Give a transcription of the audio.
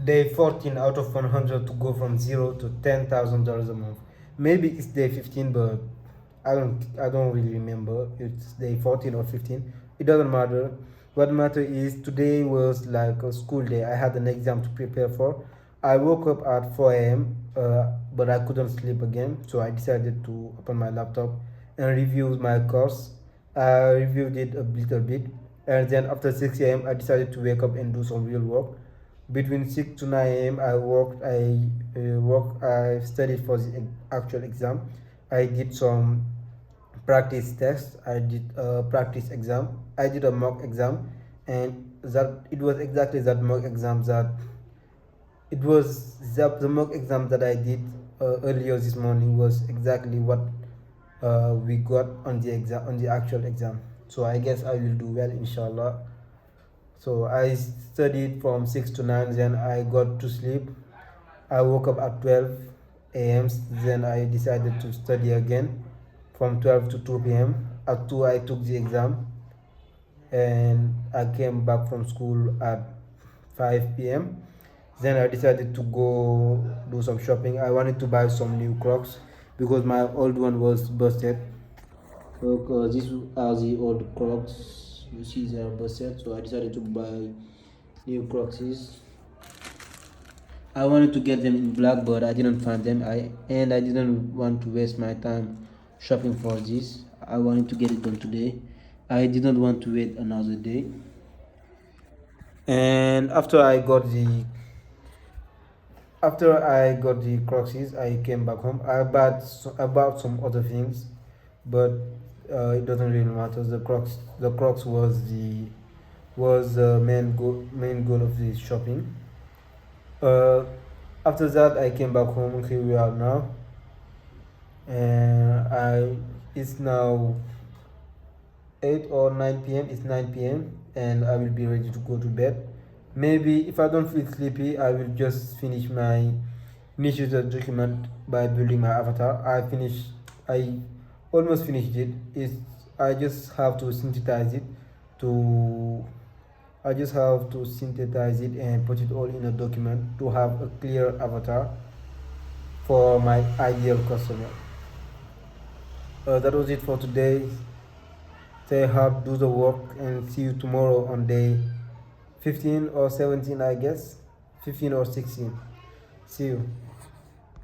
day 14 out of 100 to go from zero to $10,000 a month. Maybe it's day 15, but I don't really remember. It's day 14 or 15. It doesn't matter. What matter is today was like a school day. I had an exam to prepare for. I woke up at 4 a.m. But I couldn't sleep again, so I decided to open my laptop and review my course. I reviewed it a little bit, and then after 6 a.m. I decided to wake up and do some real work. Between 6 to 9 a.m. I worked. I studied for the actual exam. I did some practice tests. I did a practice exam. I did a mock exam, and that it was exactly that mock exam that it was the mock exam that I did earlier this morning was exactly what we got on the exam, on the actual exam. So I guess I will do well, inshallah. So I studied from 6 to 9, then I got to sleep. I woke up at 12 a.m. Then I decided to study again from 12 to 2 p.m. At 2 I took the exam, and I came back from school at 5 p.m. Then I decided to go do some shopping. I wanted to buy some new Crocs because my old one was busted. Look, these are the old Crocs. You see they are busted, so I decided to buy new Crocs. I wanted to get them in black, but I didn't find them. I didn't want to waste my time shopping for this. I wanted to get it done today. I didn't want to wait another day. And after I got the Crocs, I came back home. I bought some other things, but it doesn't really matter. The Crocs was the main goal of the shopping. Uh, After that, I came back home. Here we are now, and it's now 8 or 9 p.m. It's 9 p.m. and I will be ready to go to bed. Maybe if I don't feel sleepy, I will just finish the document by building my avatar. I almost finished it. I just have to synthesize it to I just have to synthesize it and put it all in a document to have a clear avatar for my ideal customer. That was it for today. Stay hard, do the work, and see you tomorrow on day 15 or 17, I guess. 15 or 16. See you.